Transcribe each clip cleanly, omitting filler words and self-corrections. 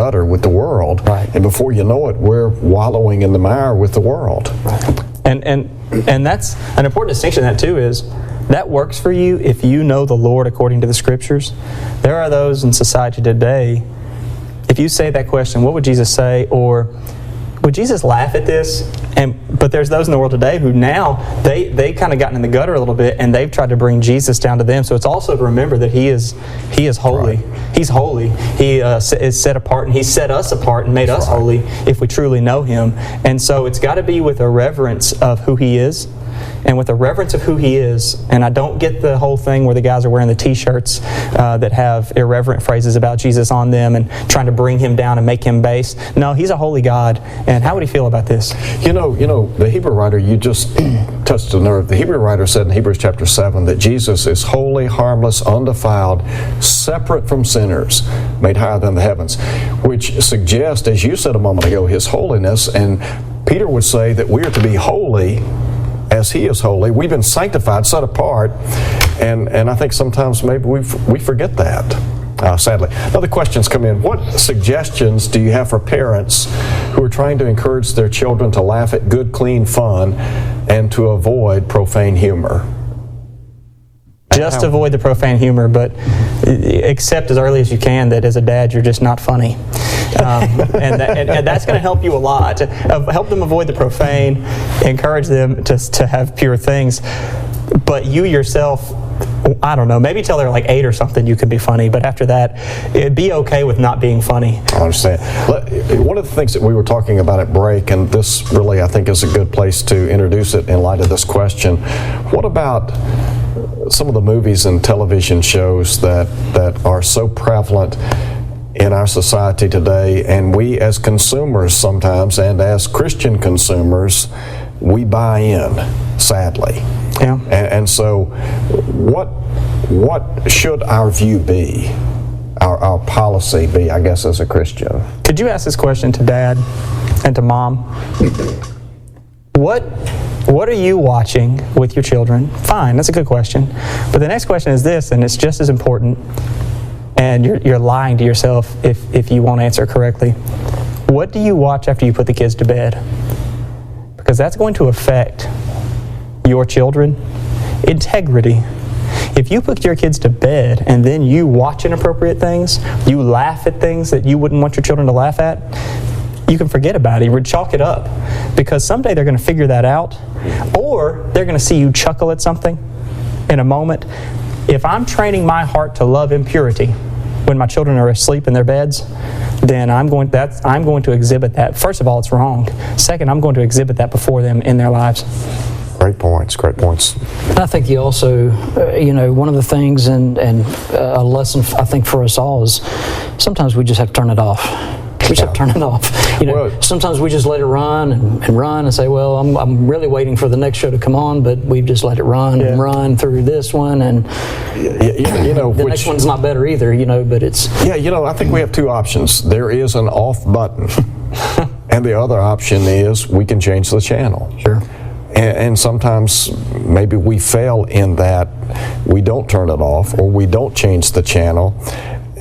gutter with the world. Right. And before you know it, we're wallowing in the mire with the world. Right. And that's an important distinction. That too is that works for you if you know the Lord according to the Scriptures. There are those in society today, if you say that question, what would Jesus say? Or would Jesus laugh at this? But there's those in the world today who now, they kind of gotten in the gutter a little bit, and they've tried to bring Jesus down to them. So it's also to remember that He is holy. Right. He's holy. He is set apart, and He's set us apart and made us holy if we truly know Him. And so it's got to be with a reverence of who He is, and with a reverence of who He is. And I don't get the whole thing where the guys are wearing the T-shirts that have irreverent phrases about Jesus on them and trying to bring Him down and make Him base. No, He's a holy God. And how would He feel about this? You know, the Hebrew writer, you just touched a nerve. The Hebrew writer said in Hebrews chapter 7 that Jesus is holy, harmless, undefiled, separate from sinners, made higher than the heavens, which suggests, as you said a moment ago, His holiness. And Peter would say that we are to be holy as He is holy. We've been sanctified, set apart, and I think sometimes maybe we forget that, sadly. Other questions come in. What suggestions do you have for parents who are trying to encourage their children to laugh at good, clean fun and to avoid profane humor? Just avoid the profane humor, but accept as early as you can that as a dad you're just not funny. And that's going to help you a lot. Help them avoid the profane, encourage them to have pure things. But you yourself, I don't know, maybe till they're like 8 or something you can be funny, but after that, be okay with not being funny. I understand. One of the things that we were talking about at break, and this really I think is a good place to introduce it in light of this question, what about some of the movies and television shows that are so prevalent in our society today, and we as consumers sometimes, and as Christian consumers, we buy in, sadly. Yeah. And so what should our view be, our policy be, I guess, as a Christian? Could you ask this question to Dad and to Mom? What are you watching with your children? Fine, that's a good question. But the next question is this, and it's just as important, and you're lying to yourself if you won't answer correctly. What do you watch after you put the kids to bed? Because that's going to affect your children. Integrity. If you put your kids to bed and then you watch inappropriate things, you laugh at things that you wouldn't want your children to laugh at, you can forget about it. You would chalk it up. Because someday they're going to figure that out, or they're going to see you chuckle at something in a moment. If I'm training my heart to love impurity when my children are asleep in their beds, then I'm going to exhibit that. First of all, it's wrong. Second, I'm going to exhibit that before them in their lives. Great points, great points. I think you also, one of the things and a lesson I think for us all is sometimes we just have to turn it off. We just have to turn it off. Sometimes we just let it run and run and say, well, I'm really waiting for the next show to come on, but we've just let it run and run through this one, and the next one's not better either, but it's... I think we have two options. There is an off button, and the other option is we can change the channel. Sure. And sometimes maybe we fail in that we don't turn it off or we don't change the channel,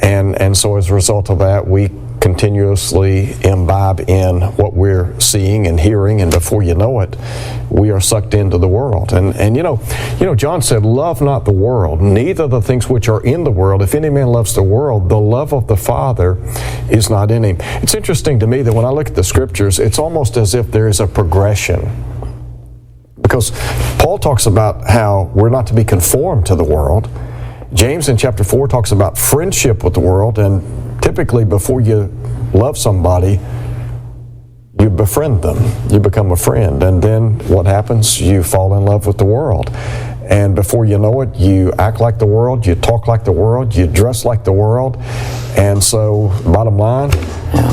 and so as a result of that, we continuously imbibe in what we're seeing and hearing, and before you know it, we are sucked into the world. And John said, "Love not the world, neither the things which are in the world. If any man loves the world, the love of the Father is not in him." It's interesting to me that when I look at the Scriptures, it's almost as if there is a progression. Because Paul talks about how we're not to be conformed to the world. James in chapter 4 talks about friendship with the world, and typically before you love somebody, you befriend them. You become a friend. And then what happens? You fall in love with the world. And before you know it, you act like the world, you talk like the world, you dress like the world. And so, bottom line,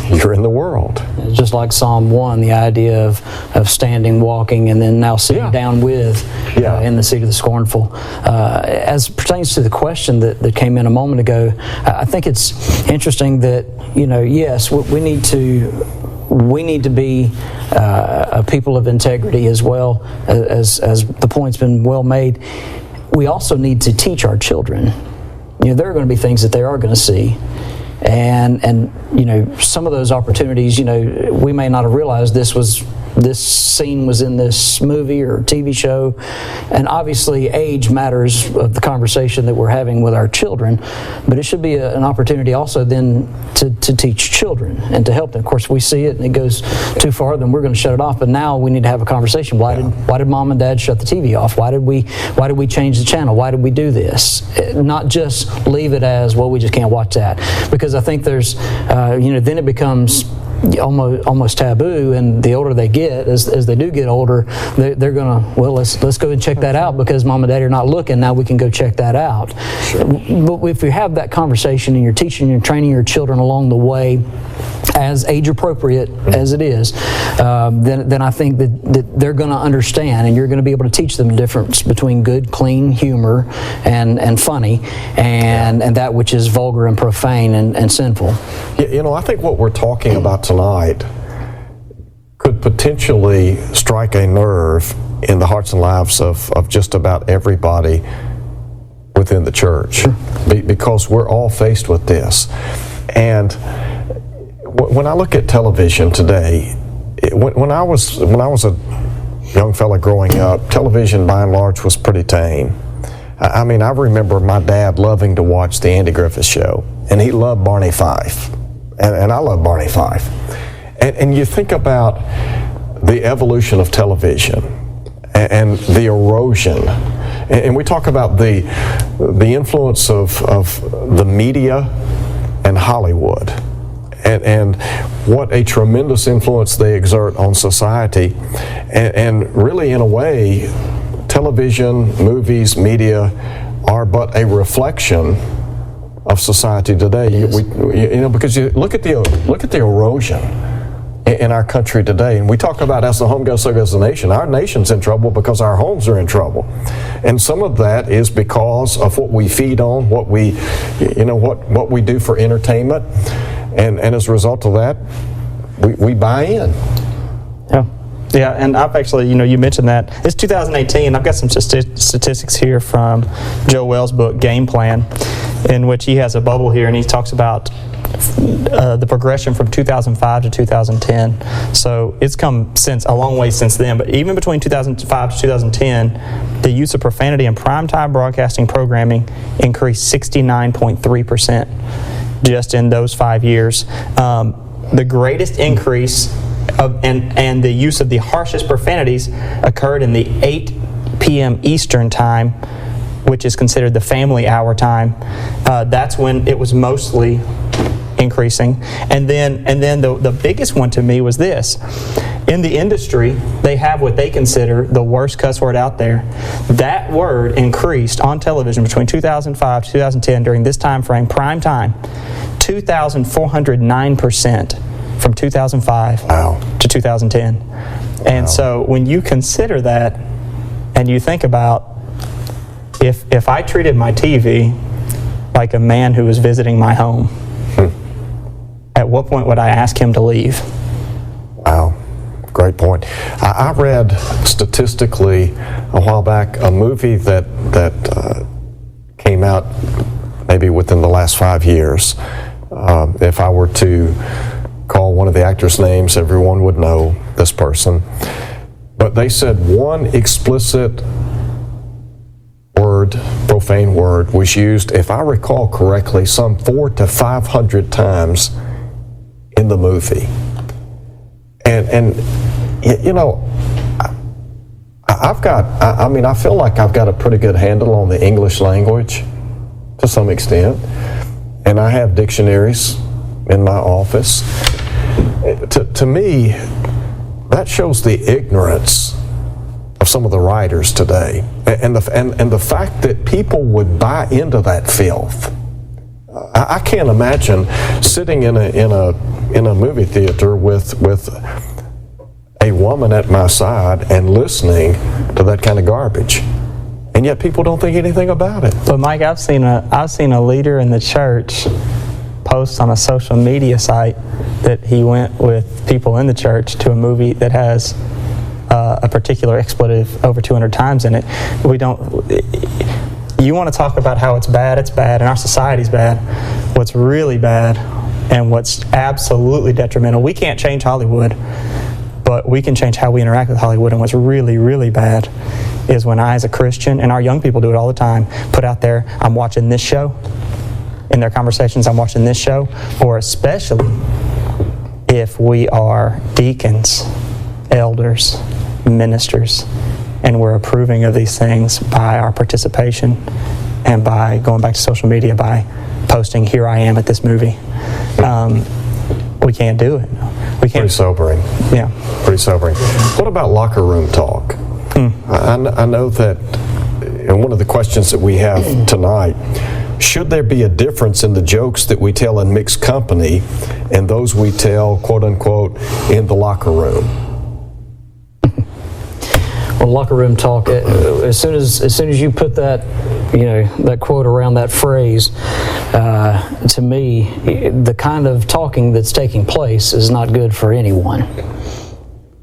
you're in the world. Just like Psalm 1, the idea of standing, walking, and then now sitting down with in the seat of the scornful. As pertains to the question that came in a moment ago, I think it's interesting that, yes, we need to be a people of integrity as well, as the point's been well made. We also need to teach our children. There are going to be things that they are going to see, And some of those opportunities, we may not have realized this scene was in this movie or TV show. And obviously age matters of the conversation that we're having with our children, but it should be an opportunity also then to teach children and to help them. Of course, we see it and it goes too far, then we're going to shut it off. But now we need to have a conversation. Why did mom and dad shut the TV off? Why did we change the channel? Why did we do this? Not just leave it as, well, we just can't watch that. Because I think there's, then it becomes almost taboo, and the older they get, as they do get older, they're gonna, well, let's go and check that out because mom and dad are not looking. Now we can go check that out. Sure. But if you have that conversation and you're teaching and training your children along the way, as age appropriate as it is, then I think that they're going to understand, and you're going to be able to teach them the difference between good, clean humor and funny, and that which is vulgar and profane and sinful. I think what we're talking about tonight could potentially strike a nerve in the hearts and lives of just about everybody within the church, because we're all faced with this. And when I look at television today, when I was a young fella growing up, television by and large was pretty tame. I mean, I remember my dad loving to watch the Andy Griffith Show, and he loved Barney Fife, and I love Barney Fife. And you think about the evolution of television and the erosion, and we talk about the influence of the media and Hollywood. And what a tremendous influence they exert on society. And really, in a way, television, movies, media are but a reflection of society today. Because you look at the erosion in our country today, and we talk about as the home goes, so goes the nation. Our nation's in trouble because our homes are in trouble, and some of that is because of what we feed on, what we do for entertainment. And as a result of that, we buy in. Yeah, and I've actually, you mentioned that. It's 2018. I've got some statistics here from Joe Wells' book, Game Plan, in which he has a bubble here, and he talks about the progression from 2005 to 2010. So it's come a long way since then. But even between 2005 to 2010, the use of profanity in primetime broadcasting programming increased 69.3%. just in those 5 years. The greatest increase and the use of the harshest profanities occurred in the 8 p.m. Eastern time, which is considered the family hour time. That's when it was mostly increasing. And then the biggest one to me was this. In the industry, they have what they consider the worst cuss word out there. That word increased on television between 2005 to 2010 during this time frame, prime time, 2,409% from 2005 to 2010. And so when you consider that and you think about if I treated my TV like a man who was visiting my home, at what point would I ask him to leave? Wow. Great point. I read statistically a while back a movie that came out maybe within the last 5 years. If I were to call one of the actors' names, everyone would know this person. But they said one explicit word, profane word, was used, if I recall correctly, some 400 to 500 times in the movie. And I feel like I've got a pretty good handle on the English language to some extent, and I have dictionaries in my office. To me, that shows the ignorance of some of the writers today, and the fact that people would buy into that filth. I can't imagine sitting in a movie theater with a woman at my side and listening to that kind of garbage, and yet people don't think anything about it. But Mike, I've seen a leader in the church post on a social media site that he went with people in the church to a movie that has a particular expletive over 200 times in it. You want to talk about how it's bad, and our society's bad. what's really bad and what's absolutely detrimental, we can't change Hollywood, but we can change how we interact with Hollywood. And what's really, really bad is when I, as a Christian, and our young people do it all the time, put out there, I'm watching this show. In their conversations, I'm watching this show. Or especially if we are deacons, elders, ministers, and we're approving of these things by our participation and by going back to social media, by posting, here I am at this movie. We can't do it. We can't. Pretty sobering. Yeah. Pretty sobering. What about locker room talk? I know that, and one of the questions that we have tonight, should there be a difference in the jokes that we tell in mixed company and those we tell, quote unquote, in the locker room? Well, locker room talk, as soon as you put that, that quote around that phrase, to me, the kind of talking that's taking place is not good for anyone.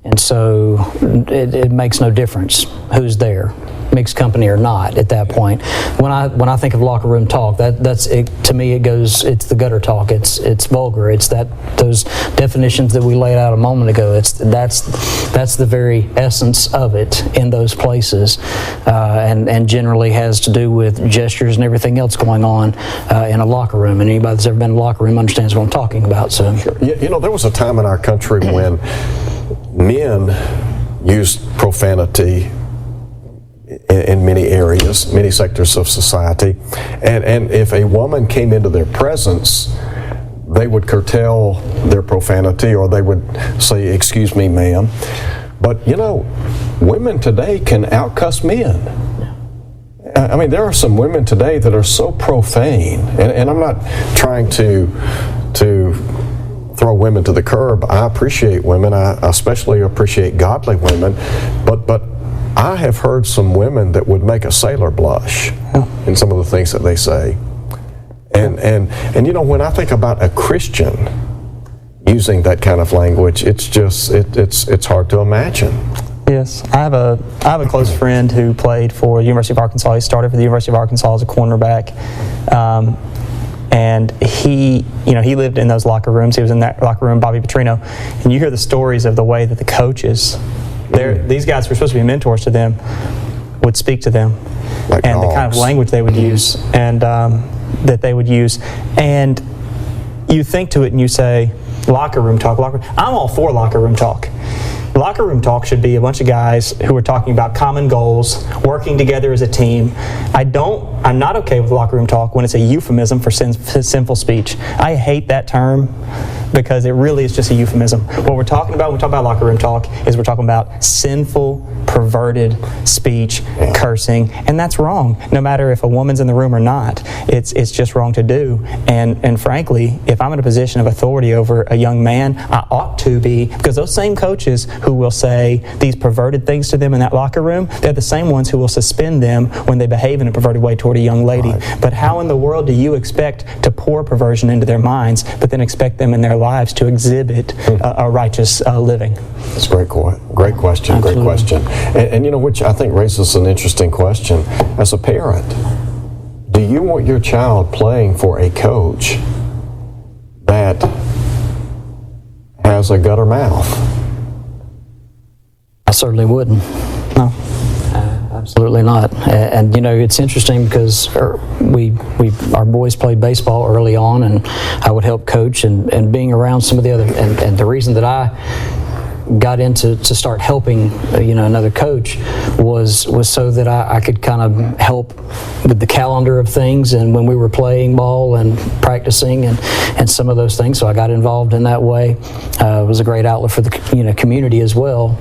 And so it makes no difference who's there, mixed company or not, at that point. When I think of locker room talk, that's it, to me it's the gutter talk. It's vulgar. It's those definitions that we laid out a moment ago. That's the very essence of it in those places, and generally has to do with gestures and everything else going on in a locker room. And anybody that's ever been in a locker room understands what I'm talking about. So, there was a time in our country when men used profanity in many areas, many sectors of society, and if a woman came into their presence, they would curtail their profanity, or they would say, "Excuse me, ma'am." But women today can outcuss men. I mean, there are some women today that are so profane, and I'm not trying to throw women to the curb. I appreciate women. I especially appreciate godly women, but I have heard some women that would make a sailor blush in some of the things that they say. And when I think about a Christian using that kind of language, it's just it's hard to imagine. Yes, I have a close friend who played for the University of Arkansas. He started for the University of Arkansas as a cornerback. And he lived in those locker rooms. He was in that locker room, Bobby Petrino. And you hear the stories of the way that the coaches, these guys were supposed to be mentors to them, would speak to them, like and dogs. the kind of language they would use, and that they would use. And you think to it and you say, locker room talk. I'm all for locker room talk. Locker room talk should be a bunch of guys who are talking about common goals, working together as a team. I'm not okay with locker room talk when it's a euphemism for sinful speech. I hate that term because it really is just a euphemism. What we're talking about when we talk about locker room talk is we're talking about sinful, perverted speech, cursing, and that's wrong. No matter if a woman's in the room or not, it's just wrong to do. And frankly, if I'm in a position of authority over a young man, I ought to be, because those same coaches who will say these perverted things to them in that locker room, they're the same ones who will suspend them when they behave in a perverted way toward a young lady. Right. But how in the world do you expect to pour perversion into their minds, but then expect them in their lives to exhibit a righteous living? That's a great question. Absolutely. Great question. And which I think raises an interesting question. As a parent, do you want your child playing for a coach that has a gutter mouth? I certainly wouldn't. No. Absolutely not. And it's interesting because our boys played baseball early on, and I would help coach, and being around some of the other, and the reason that I got into to start helping another coach was so that I could kind of help with the calendar of things, and when we were playing ball and practicing and some of those things. So I got involved in that way. It was a great outlet for the community as well.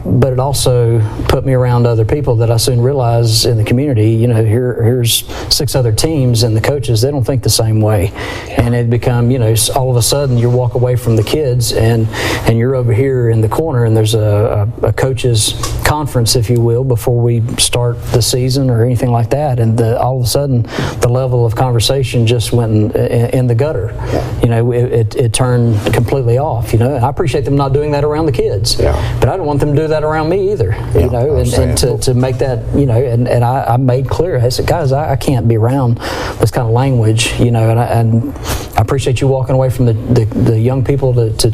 But it also put me around other people that I soon realized in the community, here's 6 other teams, and the coaches, they don't think the same way. And it become, all of a sudden you walk away from the kids and you're over here in the corner, and there's a coaches conference, if you will, before we start the season or anything like that. And all of a sudden the level of conversation just went in the gutter. It turned completely off. I appreciate them not doing that around the kids. Yeah. But I don't want them to do that around me either. Yeah, you know, and to make that, you know, and I made clear. I said, guys, I can't be around this kind of language, you know, and I appreciate you walking away from the young people to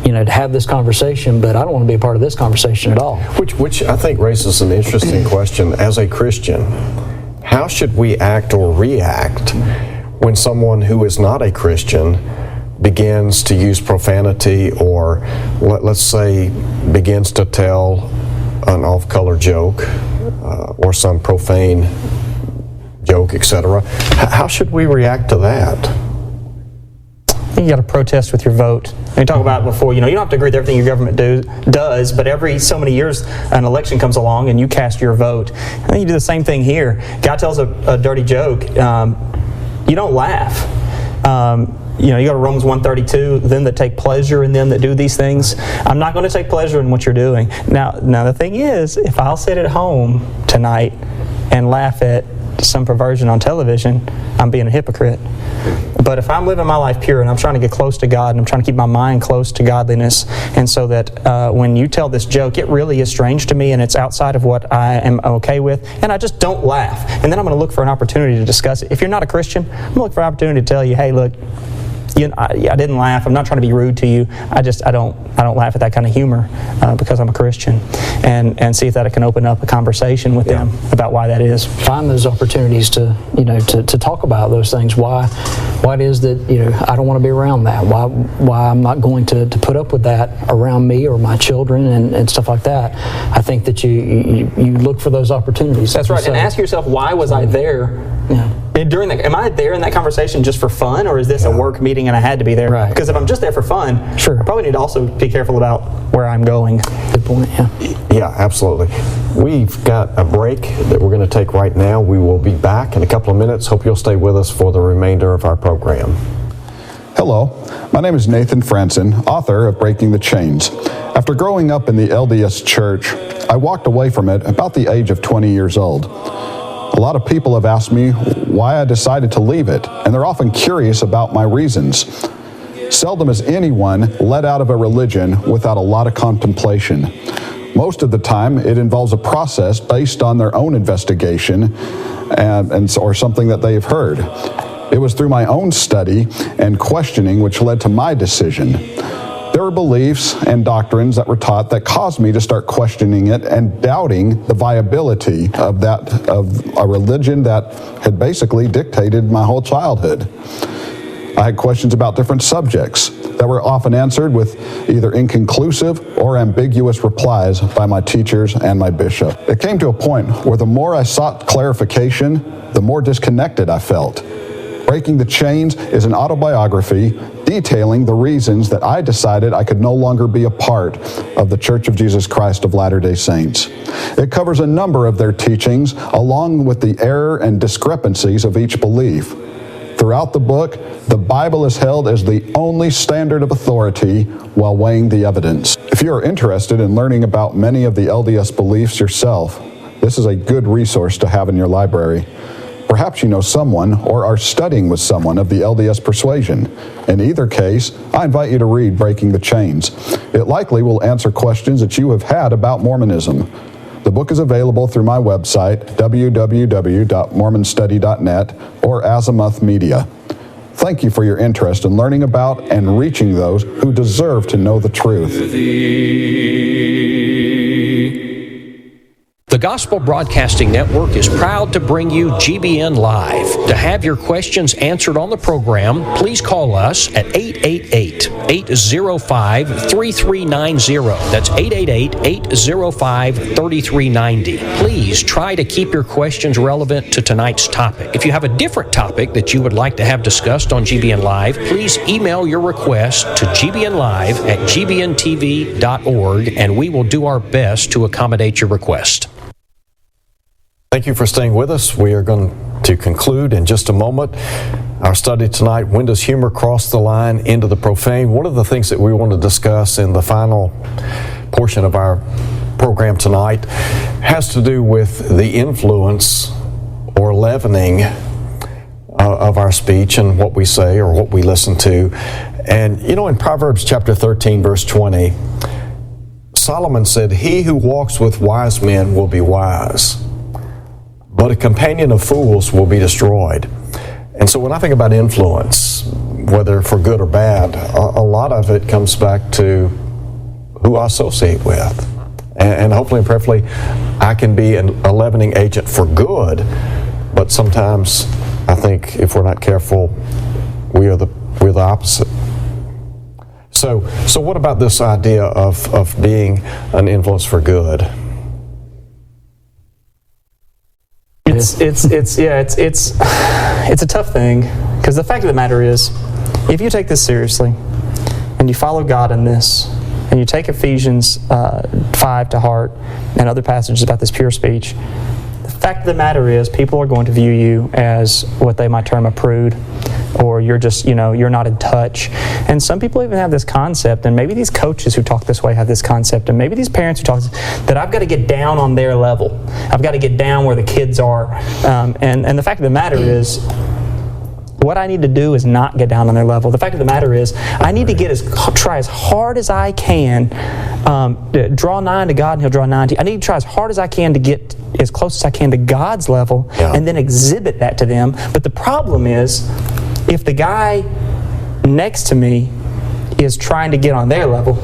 you know, to have this conversation, but I don't want to be a part of this conversation at all. Which I think raises an interesting question. As a Christian, how should we act or react when someone who is not a Christian begins to use profanity, or let's say begins to tell an off-color joke or some profane joke, etc.? How should we react to that? You got to protest with your vote. We talked about it before, you know, you don't have to agree with everything your government does, but every so many years an election comes along and you cast your vote. I think you do the same thing here. Guy tells a dirty joke, you don't laugh. You know, you go to Romans 1:32, them that take pleasure in them that do these things. I'm not going to take pleasure in what you're doing. Now the thing is, if I'll sit at home tonight and laugh at some perversion on television, I'm being a hypocrite. But if I'm living my life pure and I'm trying to get close to God and I'm trying to keep my mind close to godliness, and so that when you tell this joke, it really is strange to me and it's outside of what I am okay with, and I just don't laugh. And then I'm going to look for an opportunity to discuss it. If you're not a Christian, I'm going to look for an opportunity to tell you, hey, look, I didn't laugh. I'm not trying to be rude to you. I don't laugh at that kind of humor because I'm a Christian, and see if that can open up a conversation with them about why that is. Find those opportunities to, you know, to talk about those things. Why it is that, you know, I don't want to be around that. Why I'm not going to put up with that around me or my children and stuff like that. I think that you look for those opportunities. That's right. And ask yourself, why was I there? Yeah. During that, am I there in that conversation just for fun, or is this a work meeting and I had to be there? Right. Because if I'm just there for fun, sure, I probably need to also be careful about where I'm going. Good point. Yeah. Yeah, absolutely. We've got a break that we're going to take right now. We will be back in a couple of minutes. Hope you'll stay with us for the remainder of our program. Hello, my name is Nathan Franson, author of Breaking the Chains. After growing up in the LDS Church, I walked away from it about the age of 20 years old. A lot of people have asked me why I decided to leave it, and they're often curious about my reasons. Seldom is anyone let out of a religion without a lot of contemplation. Most of the time, it involves a process based on their own investigation or something that they've heard. It was through my own study and questioning which led to my decision. There were beliefs and doctrines that were taught that caused me to start questioning it and doubting the viability of a religion that had basically dictated my whole childhood. I had questions about different subjects that were often answered with either inconclusive or ambiguous replies by my teachers and my bishop. It came to a point where the more I sought clarification, the more disconnected I felt. Breaking the Chains is an autobiography detailing the reasons that I decided I could no longer be a part of the Church of Jesus Christ of Latter-day Saints. It covers a number of their teachings along with the error and discrepancies of each belief. Throughout the book, the Bible is held as the only standard of authority while weighing the evidence. If you are interested in learning about many of the LDS beliefs yourself, this is a good resource to have in your library. Perhaps you know someone or are studying with someone of the LDS persuasion. In either case, I invite you to read Breaking the Chains. It likely will answer questions that you have had about Mormonism. The book is available through my website, www.mormonstudy.net, or Azimuth Media. Thank you for your interest in learning about and reaching those who deserve to know the truth. The Gospel Broadcasting Network is proud to bring you GBN Live. To have your questions answered on the program, please call us at 888-805-3390. That's 888-805-3390. Please try to keep your questions relevant to tonight's topic. If you have a different topic that you would like to have discussed on GBN Live, please email your request to gbnlive@gbntv.org, and we will do our best to accommodate your request. Thank you for staying with us. We are going to conclude in just a moment our study tonight, when does humor cross the line into the profane? One of the things that we want to discuss in the final portion of our program tonight has to do with the influence or leavening of our speech and what we say or what we listen to. And you know, in Proverbs chapter 13, verse 20, Solomon said, "He who walks with wise men will be wise, but a companion of fools will be destroyed." And so when I think about influence, whether for good or bad, a lot of it comes back to who I associate with. And hopefully and prayerfully, I can be a leavening agent for good, but sometimes I think if we're not careful, we're the opposite. So what about this idea of being an influence for good? It's a tough thing, because the fact of the matter is, if you take this seriously and you follow God in this, and you take Ephesians 5 to heart and other passages about this pure speech, the fact of the matter is, people are going to view you as what they might term a prude, or you're just, you're not in touch. And some people even have this concept, and maybe these coaches who talk this way have this concept, and maybe these parents who talk that I've got to get down on their level. I've got to get down where the kids are. And the fact of the matter is, what I need to do is not get down on their level. The fact of the matter is, I need to try as hard as I can, draw nigh unto God and He'll draw nigh unto you. I need to try as hard as I can to get as close as I can to God's level, and then exhibit that to them. But the problem is, if the guy next to me is trying to get on their level,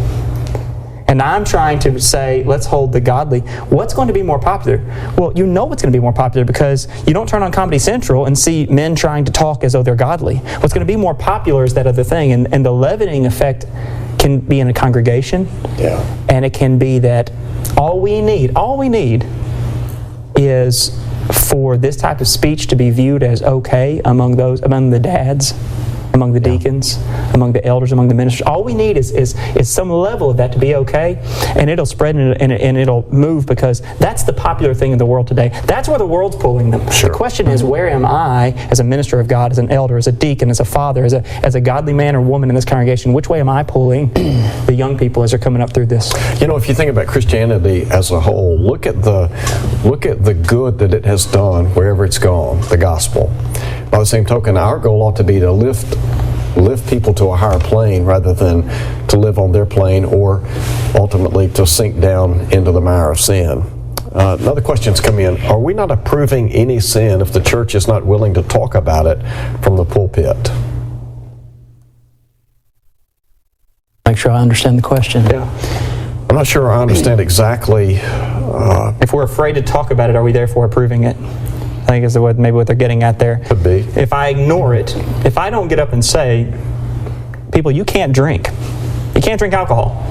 and I'm trying to say, let's hold the godly, what's going to be more popular? Well, you know what's going to be more popular, because you don't turn on Comedy Central and see men trying to talk as though they're godly. What's going to be more popular is that other thing, and the leavening effect can be in a congregation, and it can be that all we need is for this type of speech to be viewed as okay among the dads, among the deacons, among the elders, among the ministers. All we need is some level of that to be okay, and it'll spread and it'll move, because that's the popular thing in the world today. That's where the world's pulling them. Sure. The question is, where am I as a minister of God, as an elder, as a deacon, as a father, as a godly man or woman in this congregation? Which way am I pulling the young people as they're coming up through this? If you think about Christianity as a whole, look at the good that it has done wherever it's gone, the gospel. By the same token, our goal ought to be to lift people to a higher plane rather than to live on their plane, or ultimately to sink down into the mire of sin. Another question's come in. Are we not approving any sin if the church is not willing to talk about it from the pulpit? Make sure I understand the question. I'm not sure I understand exactly. If we're afraid to talk about it, are we therefore approving it? I think is maybe what they're getting at there. Could be. If I ignore it, if I don't get up and say, people, you can't drink. You can't drink alcohol.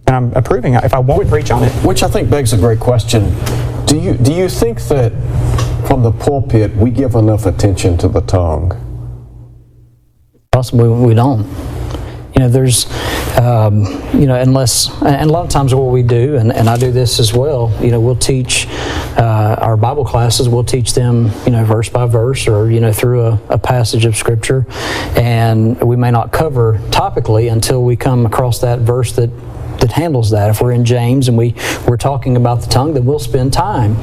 And I'm approving it if I won't preach on it. Which I think begs a great question. Do you think that from the pulpit we give enough attention to the tongue? Possibly we don't. There's, unless, and a lot of times what we do, and I do this as well, we'll teach our Bible classes, we'll teach them, verse by verse, or, through a passage of Scripture, and we may not cover topically until we come across that verse that handles that. If we're in James and we're talking about the tongue, then we'll spend time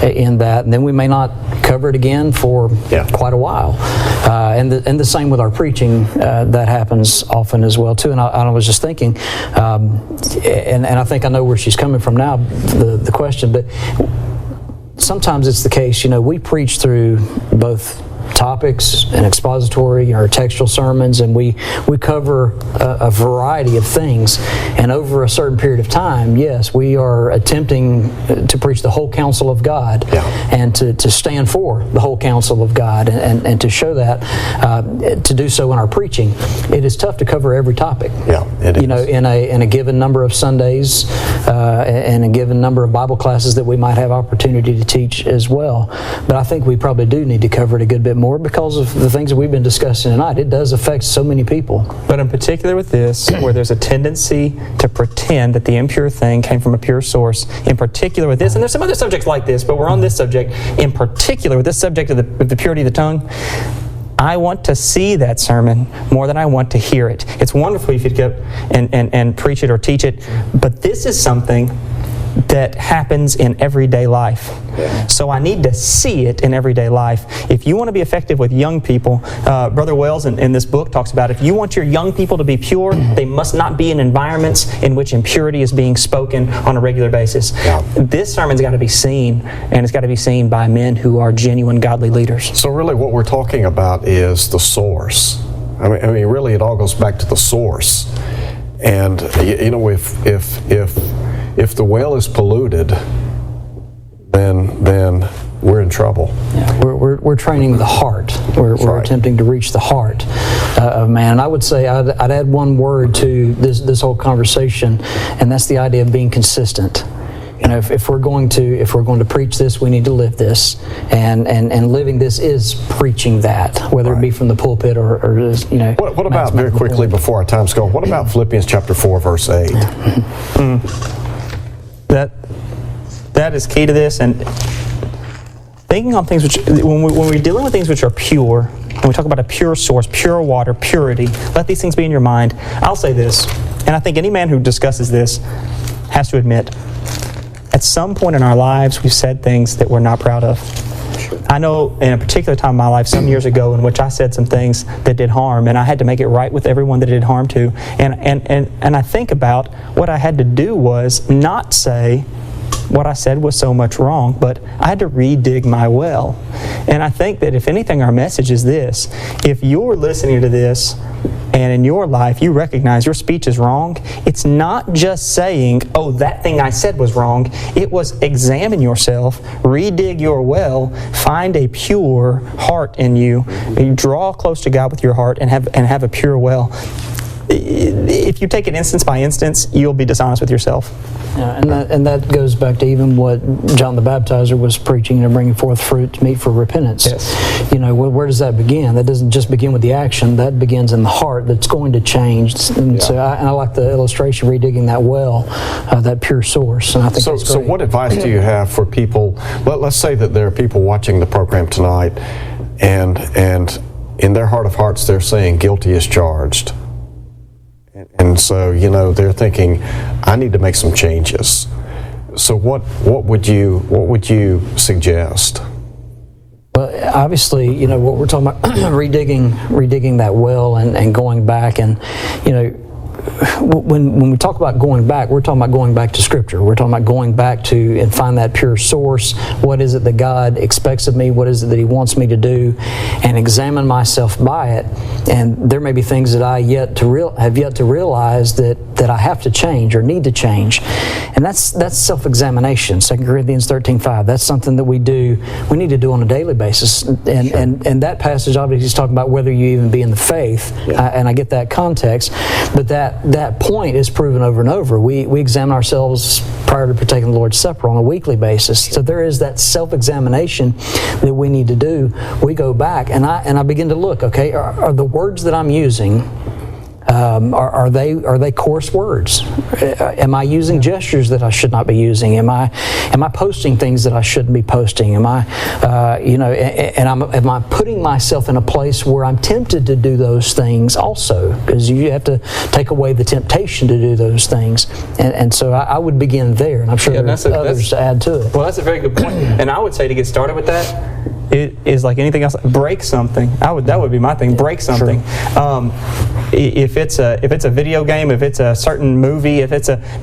in that, and then we may not cover it again for quite a while. And the same with our preaching, that happens often as well too. And I was just thinking, and I think I know where she's coming from now, the question, but sometimes it's the case, we preach through both topics and expository or textual sermons, and we cover a variety of things, and over a certain period of time, yes, we are attempting to preach the whole counsel of God, and to stand for the whole counsel of God, and to show that, to do so in our preaching. It is tough to cover every topic. It is. In a given number of Sundays, and a given number of Bible classes that we might have opportunity to teach as well. But I think we probably do need to cover it a good bit more, because of the things that we've been discussing tonight. It does affect so many people. But in particular with this, where there's a tendency to pretend that the impure thing came from a pure source, in particular with this, and there's some other subjects like this, but we're on this subject, in particular with this subject of the purity of the tongue, I want to see that sermon more than I want to hear it. It's wonderful if you get up and preach it or teach it, but this is something that happens in everyday life. So I need to see it in everyday life. If you want to be effective with young people, Brother Wells in this book talks about if you want your young people to be pure, they must not be in environments in which impurity is being spoken on a regular basis. This sermon's got to be seen, and it's got to be seen by men who are genuine godly leaders. So really what we're talking about is the source. I mean, really it all goes back to the source. And you know, if the well is polluted, then we're in trouble. Yeah, we're training the heart. We're attempting to reach the heart of man. And I would say I'd add one word to this whole conversation, and that's the idea of being consistent. You know, if we're going to preach this, we need to live this, and living this is preaching that, whether it be from the pulpit or you know. What about, very quickly before our time's gone, what about Philippians chapter 4, verse 8? That is key to this, and thinking on things which, when we're dealing with things which are pure, when we talk about a pure source, pure water, purity, let these things be in your mind. I'll say this, and I think any man who discusses this has to admit, at some point in our lives, we've said things that we're not proud of. I know in a particular time in my life, some years ago, in which I said some things that did harm, and I had to make it right with everyone that it did harm to. And I think about what I had to do was not say what I said was so much wrong, but I had to redig my well. And I think that if anything, our message is this: if you're listening to this, and in your life you recognize your speech is wrong, it's not just saying, oh, that thing I said was wrong. It was examine yourself, redig your well, find a pure heart in you, draw close to God with your heart, and have a pure well. If you take it instance by instance, you'll be dishonest with yourself. Yeah, and that goes back to even what John the Baptizer was preaching, and bringing forth fruit meet for repentance. Yes. You know, where does that begin? That doesn't just begin with the action. That begins in the heart. That's going to change. And so I like the illustration, redigging that well, that pure source. And I think that's great. So what advice do you have for people? Let's say that there are people watching the program tonight, and in their heart of hearts they're saying guilty as charged. And so, you know, they're thinking, I need to make some changes. So what would you suggest? Well, obviously, you know, what we're talking about, redigging that well and going back, and, you know, when we talk about going back, we're talking about going back to Scripture. We're talking about going back to and find that pure source. What is it that God expects of me? What is it that He wants me to do? And examine myself by it. And there may be things that I have yet to realize that I have to change or need to change. And that's self-examination. 2 Corinthians 13:5. That's something that we need to do on a daily basis. And that passage obviously is talking about whether you even be in the faith. And I get that context. But that point is proven over and over. We examine ourselves prior to partaking of the Lord's Supper on a weekly basis. So there is that self-examination that we need to do. We go back and I begin to look, okay, are the words that I'm using, are they coarse words? Am I using gestures that I should not be using? Am I posting things that I shouldn't be posting? Am I putting myself in a place where I'm tempted to do those things also? Because you have to take away the temptation to do those things. And so I would begin there, and I'm sure there's others to add to it. Well, that's a very good point. And I would say to get started with that, it is like anything else. Break something. That would be my thing. Break something. If it's a video game, if it's a certain movie,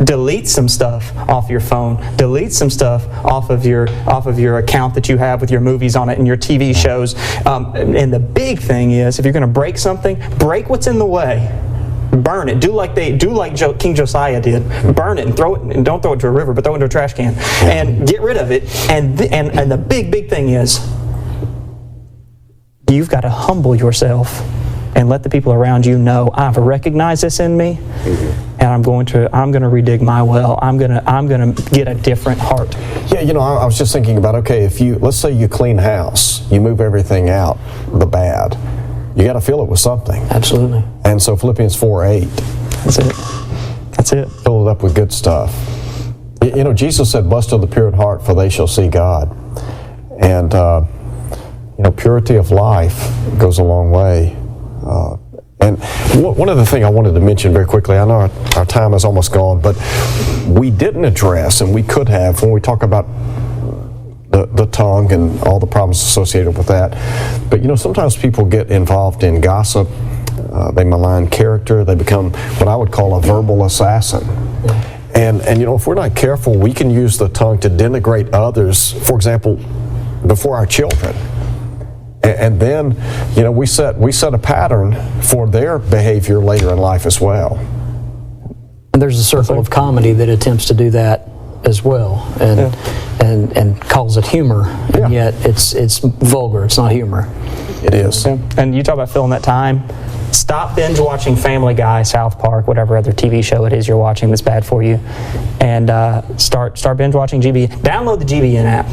delete some stuff off your phone. Delete some stuff off of your account that you have with your movies on it and your TV shows. And the big thing is, if you're going to break something, break what's in the way. Burn it. Do like King Josiah did. Burn it and throw it, and don't throw it to a river, but throw it into a trash can, and get rid of it. And the big thing is, you've got to humble yourself and let the people around you know, I've recognized this in me, and I'm going to redig my well. I'm gonna get a different heart. Yeah, you know, I was just thinking about, okay, let's say you clean house, you move everything out, the bad. You got to fill it with something. Absolutely. And so Philippians 4:8. That's it. Fill it up with good stuff. You know, Jesus said, "Blessed are the pure in heart, for they shall see God." And you know, purity of life goes a long way. And one other thing I wanted to mention very quickly, I know our time is almost gone, but we didn't address, and we could have, when we talk about the tongue and all the problems associated with that. But sometimes people get involved in gossip, they malign character, they become what I would call a verbal assassin. And if we're not careful, we can use the tongue to denigrate others, for example, before our children. And then, we set a pattern for their behavior later in life as well. And there's a circle of comedy that attempts to do that as well, and calls it humor, and yet it's vulgar. It's not humor. It is. Yeah. And you talk about filling that time. Stop binge watching Family Guy, South Park, whatever other TV show it is you're watching that's bad for you, and start binge watching GBN. Download the GBN app.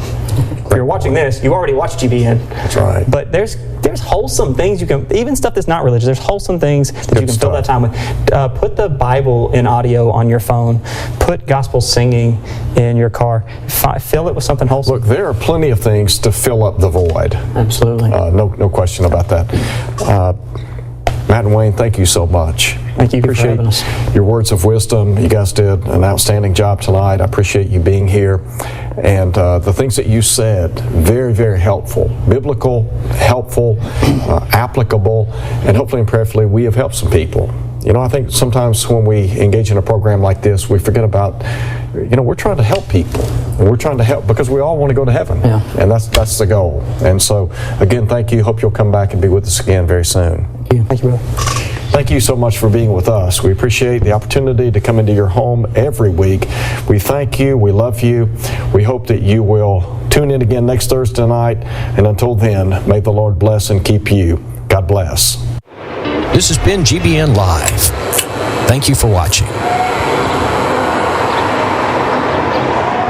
If you're watching this, you already watched GBN. That's right. But there's wholesome things you can, even stuff that's not religious, there's wholesome things that you can fill that time with. Put the Bible in audio on your phone. Put gospel singing in your car. Fill it with something wholesome. Look, there are plenty of things to fill up the void. Absolutely. No question about that. Matt and Wayne, thank you so much. Thank you. Appreciate your words of wisdom. You guys did an outstanding job tonight. I appreciate you being here. And the things that you said, very, very helpful. Biblical, helpful, applicable, and hopefully and prayerfully we have helped some people. I think sometimes when we engage in a program like this, we forget about, we're trying to help people. And we're trying to help because we all want to go to heaven. Yeah. And that's the goal. And so, again, thank you. Hope you'll come back and be with us again very soon. Thank you, brother. Thank you so much for being with us. We appreciate the opportunity to come into your home every week. We thank you. We love you. We hope that you will tune in again next Thursday night. And until then, may the Lord bless and keep you. God bless. This has been GBN Live. Thank you for watching.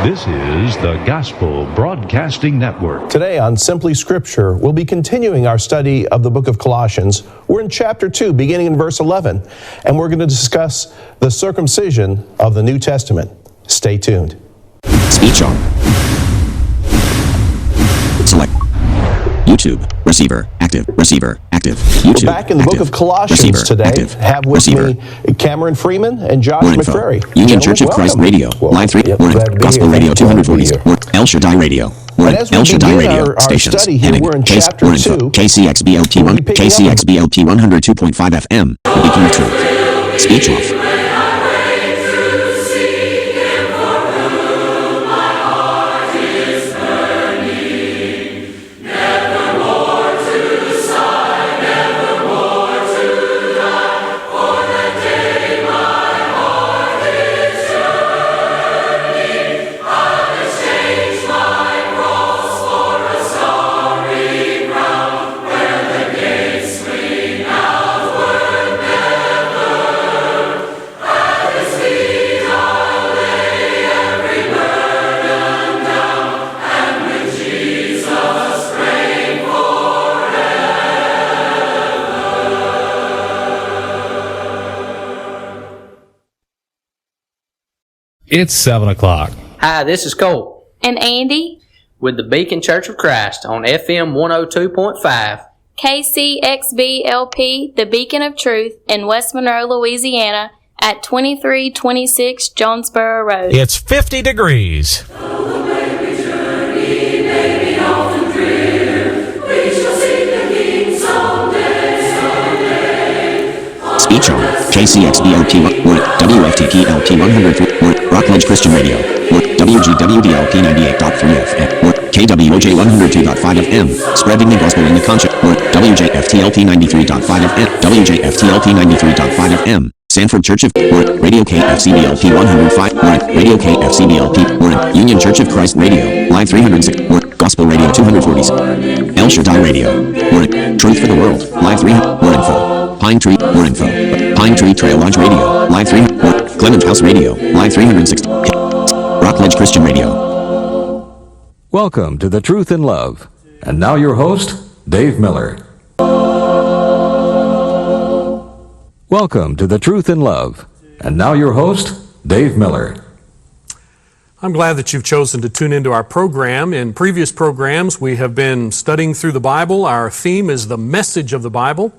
This is the Gospel Broadcasting Network. Today on Simply Scripture, we'll be continuing our study of the book of Colossians. We're in chapter 2, beginning in verse 11, and we're going to discuss the circumcision of the New Testament. Stay tuned. Speech on. Select. YouTube. Receiver. Active. Receiver. Active. YouTube. We're back in the book of Colossians Receiver. today. Active. Have with Receiver. me Cameron Freeman and Josh More info. McCrary. Union Gentlemen, Church of Christ welcome. Radio. Well, Line 3. yep, Warren. glad to be Gospel here. Radio Glad to be 240s. here. El Shaddai Radio. And as we El Shaddai begin Radio our stations. study here, we're in chapter 2. KCXBLT We'll be picking up KCXBLT 102.5 FM. The Beacon of Truth. Speech off. It's 7 o'clock. Hi, this is Cole And Andy, with the Beacon Church of Christ on FM 102.5. KCXBLP, the Beacon of Truth in West Monroe, Louisiana at 2326 Jonesboro Road. It's 50 degrees. Speech on. KCXBLT WFTPLP 100 Rockledge Christian Radio. WGWDLP 98.3 FM. KWOJ 102.5 FM. Spreading the gospel in the conscience. WJFTLP 93.5 FM. WJFTLP 93.5 FM. Sanford Church of Radio KFCBLP 105 Radio KFCBLP Union Church of Christ Radio Live 306 Gospel Radio 240s El Shaddai Radio Truth for the World Live 3 more info Pine Tree more info Pine Tree Trail Lodge Radio Live 3 Clement House Radio Live 360 Rockledge Christian Radio. Welcome to The Truth in Love. And now your host, Dave Miller. Welcome to The Truth in Love. And now your host, Dave Miller. I'm glad that you've chosen to tune into our program. In previous programs, we have been studying through the Bible. Our theme is the message of the Bible.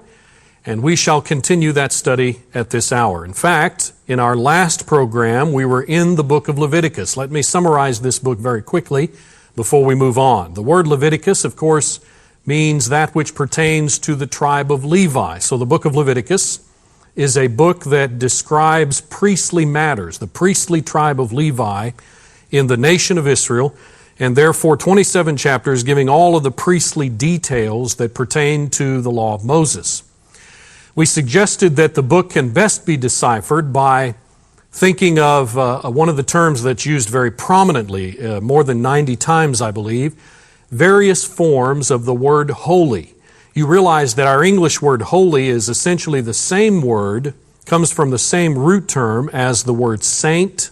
And we shall continue that study at this hour. In fact, in our last program, we were in the book of Leviticus. Let me summarize this book very quickly before we move on. The word Leviticus, of course, means that which pertains to the tribe of Levi. So the book of Leviticus is a book that describes priestly matters, the priestly tribe of Levi in the nation of Israel, and therefore 27 chapters giving all of the priestly details that pertain to the law of Moses. We suggested that the book can best be deciphered by thinking of one of the terms that's used very prominently, more than 90 times, I believe, various forms of the word holy. You realize that our English word holy is essentially the same word, comes from the same root term as the word saint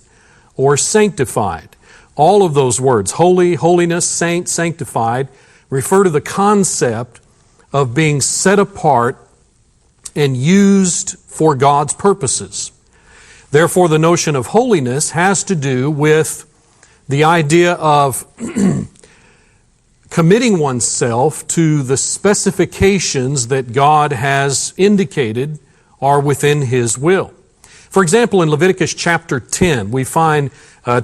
or sanctified. All of those words, holy, holiness, saint, sanctified, refer to the concept of being set apart and used for God's purposes. Therefore, the notion of holiness has to do with the idea of committing oneself to the specifications that God has indicated are within His will. For example, in Leviticus chapter 10, we find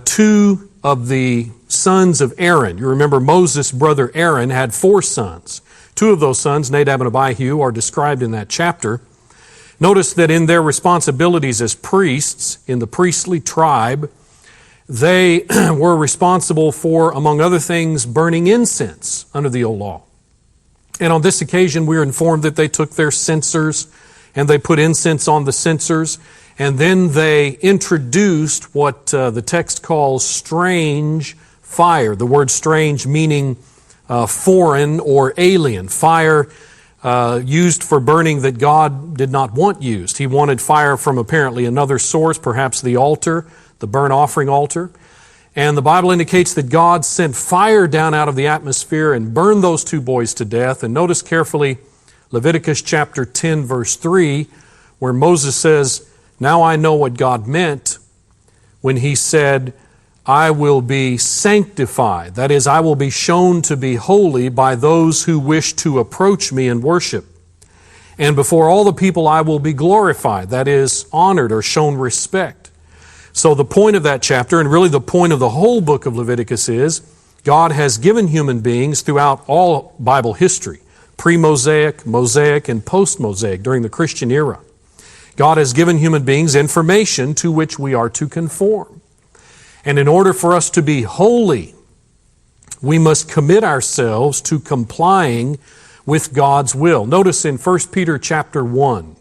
two of the sons of Aaron. You remember Moses' brother Aaron had 4 sons. 2 of those sons, Nadab and Abihu, are described in that chapter. Notice that in their responsibilities as priests in the priestly tribe, they were responsible for, among other things, burning incense under the old law. And on this occasion, we are informed that they took their censers and they put incense on the censers, and then they introduced what the text calls strange fire. The word strange meaning foreign or alien. Fire used for burning that God did not want used. He wanted fire from apparently another source, perhaps the altar, the burnt offering altar. And the Bible indicates that God sent fire down out of the atmosphere and burned those 2 boys to death. And notice carefully Leviticus chapter 10, verse 3, where Moses says, "Now I know what God meant when He said, I will be sanctified. That is, I will be shown to be holy by those who wish to approach me and worship. And before all the people I will be glorified. That is, honored or shown respect." So the point of that chapter, and really the point of the whole book of Leviticus, is God has given human beings throughout all Bible history, pre-Mosaic, Mosaic, and post-Mosaic, during the Christian era. God has given human beings information to which we are to conform. And in order for us to be holy, we must commit ourselves to complying with God's will. Notice in 1 Peter chapter 1,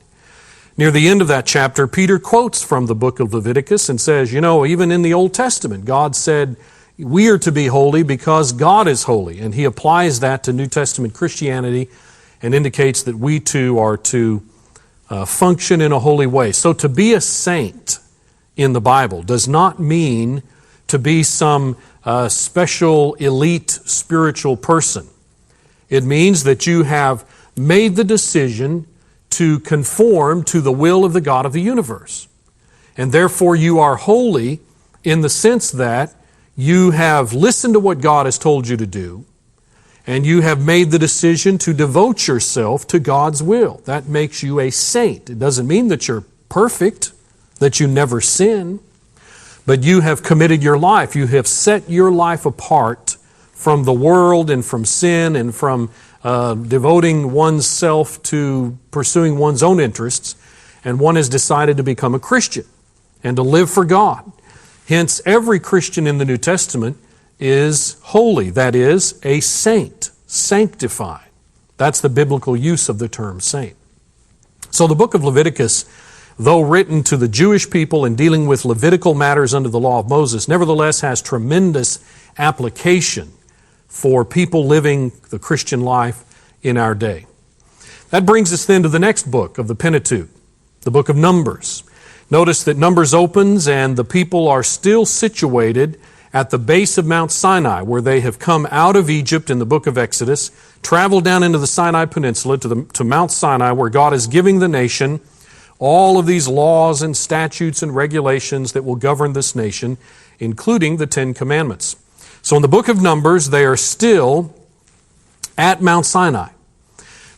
near the end of that chapter, Peter quotes from the book of Leviticus and says, you know, even in the Old Testament, God said, we are to be holy because God is holy. And He applies that to New Testament Christianity and indicates that we too are to function in a holy way. So to be a saint in the Bible does not mean to be some special elite spiritual person. It means that you have made the decision to conform to the will of the God of the universe. And therefore you are holy in the sense that you have listened to what God has told you to do, and you have made the decision to devote yourself to God's will. That makes you a saint. It doesn't mean that you're perfect, that you never sin, but you have committed your life. You have set your life apart from the world and from sin and from devoting oneself to pursuing one's own interests, and one has decided to become a Christian and to live for God. Hence, every Christian in the New Testament is holy, that is, a saint, sanctified. That's the biblical use of the term saint. So the book of Leviticus, though written to the Jewish people and dealing with Levitical matters under the law of Moses, nevertheless has tremendous application for people living the Christian life in our day. That brings us then to the next book of the Pentateuch, the book of Numbers. Notice that Numbers opens and the people are still situated at the base of Mount Sinai, where they have come out of Egypt in the book of Exodus, traveled down into the Sinai Peninsula to Mount Sinai, where God is giving the nation all of these laws and statutes and regulations that will govern this nation, including the 10 Commandments. So in the book of Numbers, they are still at Mount Sinai.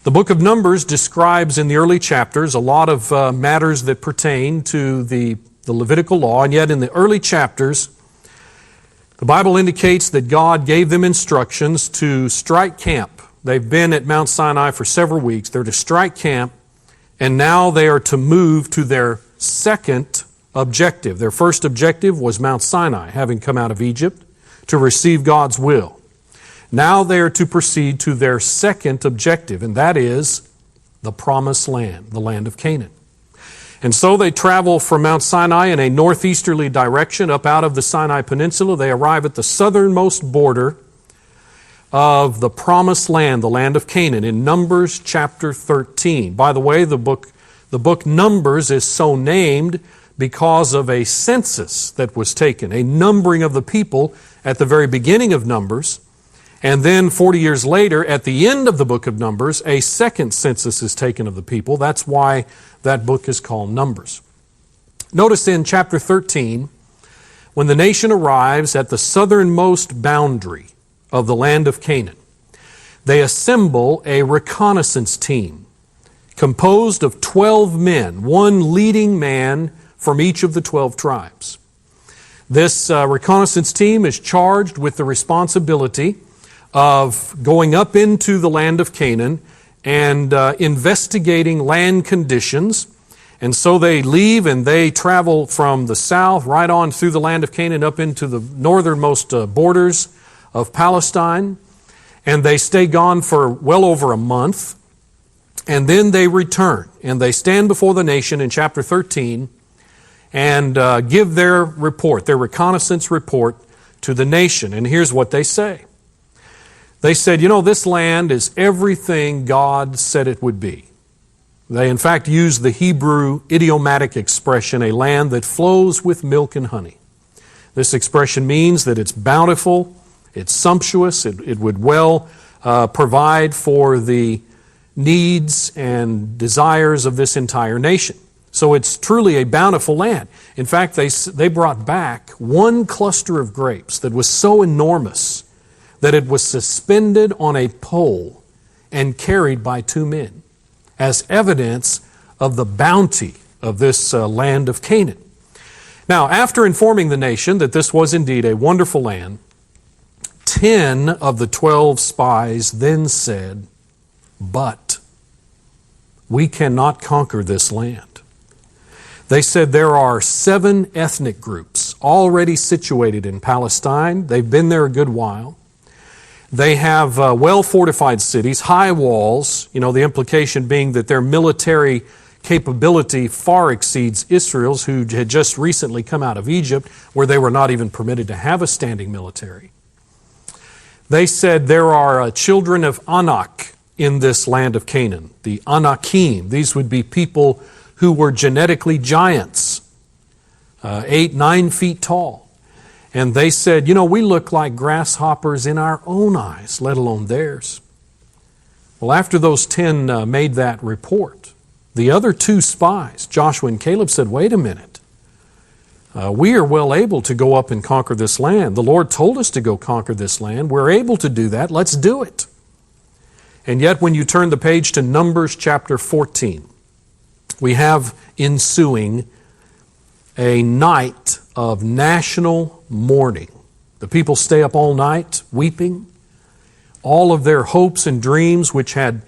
The book of Numbers describes in the early chapters a lot of matters that pertain to the Levitical law, and yet in the early chapters, the Bible indicates that God gave them instructions to strike camp. They've been at Mount Sinai for several weeks. They're to strike camp, and now they are to move to their second objective. Their first objective was Mount Sinai, having come out of Egypt to receive God's will. Now they are to proceed to their second objective, and that is the Promised Land, the land of Canaan. And so they travel from Mount Sinai in a northeasterly direction up out of the Sinai Peninsula. They arrive at the southernmost border of the Promised Land, the land of Canaan, in Numbers chapter 13. By the way, the book Numbers is so named because of a census that was taken, a numbering of the people at the very beginning of Numbers. And then 40 years later, at the end of the book of Numbers, a second census is taken of the people. That's why that book is called Numbers. Notice in chapter 13, when the nation arrives at the southernmost boundary of the land of Canaan, they assemble a reconnaissance team composed of 12 men, one leading man from each of the 12 tribes. This reconnaissance team is charged with the responsibility of going up into the land of Canaan and investigating land conditions. And so they leave and they travel from the south right on through the land of Canaan up into the northernmost borders of Palestine. And they stay gone for well over a month. And then they return and they stand before the nation in chapter 13 and give their report, their reconnaissance report to the nation. And here's what they say. They said, this land is everything God said it would be. They, in fact, used the Hebrew idiomatic expression, a land that flows with milk and honey. This expression means that it's bountiful, it's sumptuous, it would well provide for the needs and desires of this entire nation. So it's truly a bountiful land. In fact, they brought back one cluster of grapes that was so enormous that it was suspended on a pole and carried by 2 men as evidence of the bounty of this land of Canaan. Now, after informing the nation that this was indeed a wonderful land, 10 of the 12 spies then said, "But we cannot conquer this land." They said there are 7 ethnic groups already situated in Palestine. They've been there a good while. They have well-fortified cities, high walls, the implication being that their military capability far exceeds Israel's, who had just recently come out of Egypt, where they were not even permitted to have a standing military. They said there are children of Anak in this land of Canaan, the Anakim. These would be people who were genetically giants, 8, 9 feet tall. And they said, we look like grasshoppers in our own eyes, let alone theirs. Well, after those 10 made that report, the other 2 spies, Joshua and Caleb, said, wait a minute. We are well able to go up and conquer this land. The Lord told us to go conquer this land. We're able to do that. Let's do it. And yet when you turn the page to Numbers chapter 14, we have ensuing a night of national mourning. The people stay up all night weeping. All of their hopes and dreams, which had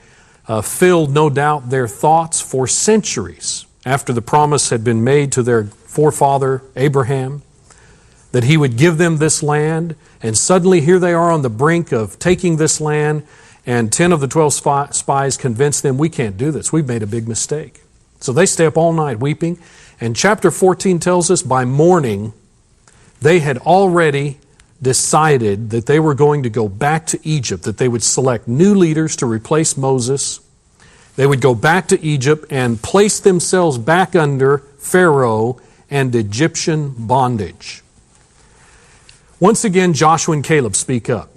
filled, no doubt, their thoughts for centuries after the promise had been made to their forefather Abraham, that he would give them this land, and suddenly here they are on the brink of taking this land, and 10 of the 12 spies convince them, we can't do this, we've made a big mistake. So they stay up all night weeping, and chapter 14 tells us by morning they had already decided that they were going to go back to Egypt, that they would select new leaders to replace Moses. They would go back to Egypt and place themselves back under Pharaoh and Egyptian bondage. Once again, Joshua and Caleb speak up.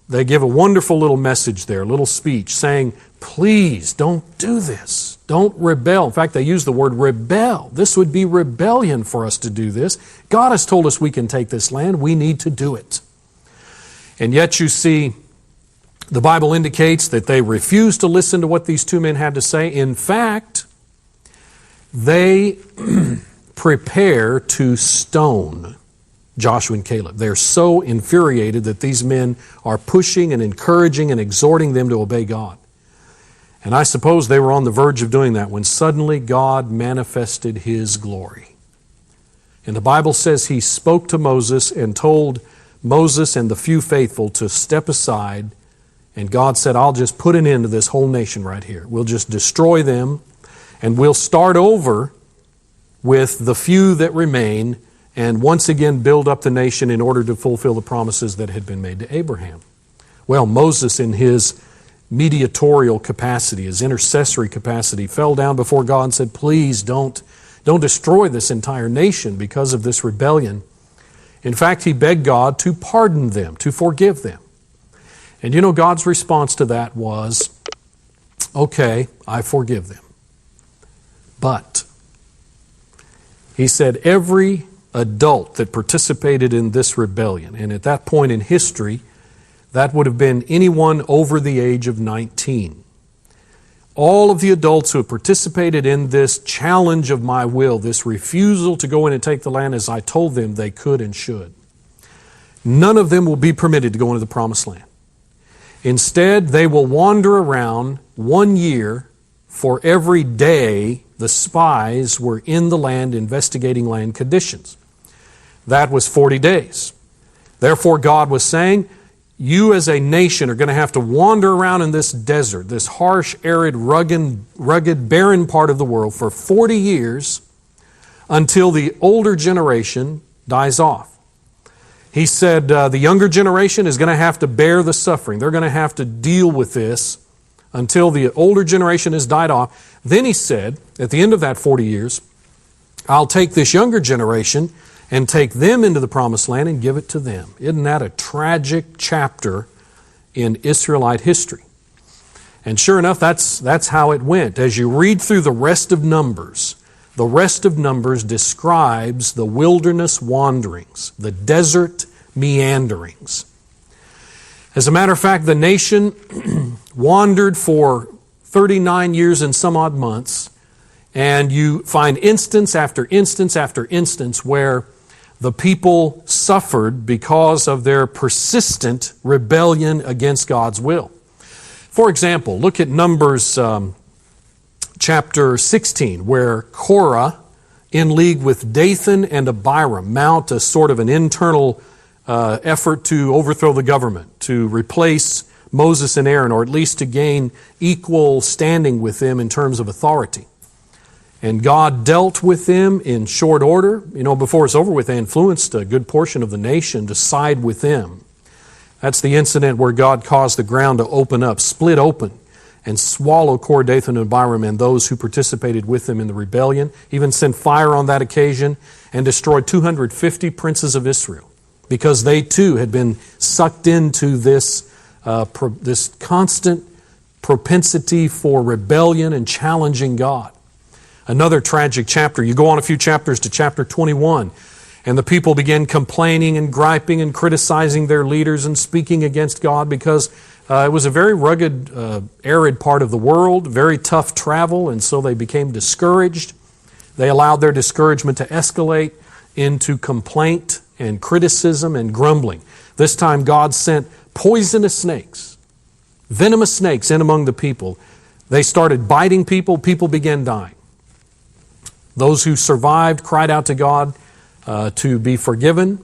They give a wonderful little message there, a little speech saying, please don't do this. Don't rebel. In fact, they use the word rebel. This would be rebellion for us to do this. God has told us we can take this land. We need to do it. And yet you see The Bible indicates that they refused to listen to what these two men had to say. In fact, they prepare to stone Joshua and Caleb. They're so infuriated that these men are pushing and encouraging and exhorting them to obey God. And I suppose they were on the verge of doing that when suddenly God manifested His glory. And the Bible says He spoke to Moses and told Moses and the few faithful to step aside. And God said, I'll just put an end to this whole nation right here. We'll just destroy them, and we'll start over with the few that remain and once again build up the nation in order to fulfill the promises that had been made to Abraham. Well, Moses, in his mediatorial capacity, his intercessory capacity, fell down before God and said, please don't destroy this entire nation because of this rebellion. In fact, he begged God to pardon them, to forgive them. And you know, God's response to that was, okay, I forgive them. But He said every adult that participated in this rebellion, and at that point in history, that would have been anyone over the age of 19. All of the adults who have participated in this challenge of my will, this refusal to go in and take the land as I told them they could and should, none of them will be permitted to go into the promised land. Instead, they will wander around 1 year for every day the spies were in the land investigating land conditions. That was 40 days. Therefore, God was saying, you as a nation are going to have to wander around in this desert, this harsh, arid, rugged, barren part of the world for 40 years until the older generation dies off. He said the younger generation is going to have to bear the suffering. They're going to have to deal with this until the older generation has died off. Then he said, at the end of that 40 years, I'll take this younger generation and take them into the promised land and give it to them. Isn't that a tragic chapter in Israelite history? And sure enough, that's how it went. As you read through the rest of Numbers describes the wilderness wanderings, the desert meanderings. As a matter of fact, the nation wandered for 39 years and some odd months, and you find instance after instance after instance where the people suffered because of their persistent rebellion against God's will. For example, look at Numbers chapter 16, where Korah, in league with Dathan and Abiram, mount a sort of an internal effort to overthrow the government, to replace Moses and Aaron, or at least to gain equal standing with them in terms of authority. And God dealt with them in short order. You know, before it's over with, they influenced a good portion of the nation to side with them. That's the incident where God caused the ground to open up, split open, and swallow Korah, Dathan, and Abiram and those who participated with them in the rebellion. Even sent fire on that occasion and destroyed 250 princes of Israel because they too had been sucked into this constant propensity for rebellion and challenging God. Another tragic chapter. You go on a few chapters to chapter 21, and the people begin complaining and griping and criticizing their leaders and speaking against God because it was a very rugged, arid part of the world, very tough travel, and so they became discouraged. They allowed their discouragement to escalate into complaint and criticism and grumbling. This time God sent poisonous snakes, venomous snakes in among the people. They started biting people. People began dying. Those who survived cried out to God to be forgiven.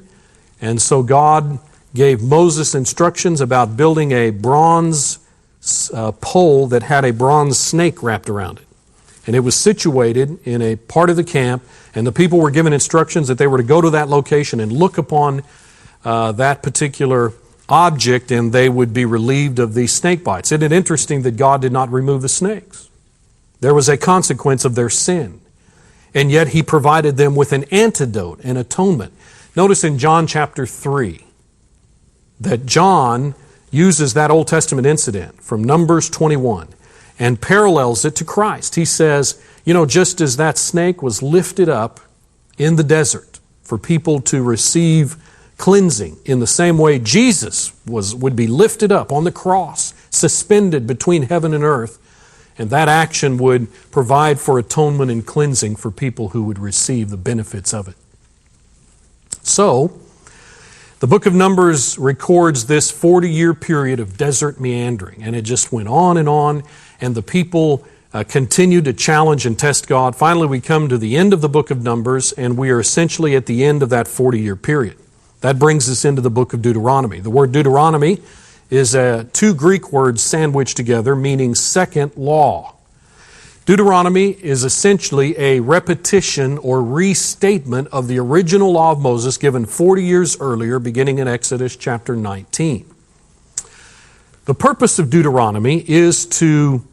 And so God gave Moses instructions about building a bronze pole that had a bronze snake wrapped around it. And it was situated in a part of the camp, and the people were given instructions that they were to go to that location and look upon that particular object, and they would be relieved of these snake bites. Isn't it interesting that God did not remove the snakes? There was a consequence of their sin. And yet He provided them with an antidote, an atonement. Notice in John chapter 3 that John uses that Old Testament incident from Numbers 21 and parallels it to Christ. He says, you know, just as that snake was lifted up in the desert for people to receive cleansing in the same way Jesus would be lifted up on the cross, suspended between heaven and earth, and that action would provide for atonement and cleansing for people who would receive the benefits of it. So, the book of Numbers records this 40-year period of desert meandering, and it just went on, and the people continued to challenge and test God. Finally, we come to the end of the book of Numbers, and we are essentially at the end of that 40-year period. That brings us into the book of Deuteronomy. The word Deuteronomy is two Greek words sandwiched together, meaning second law. Deuteronomy is essentially a repetition or restatement of the original law of Moses given 40 years earlier, beginning in Exodus chapter 19. The purpose of Deuteronomy is to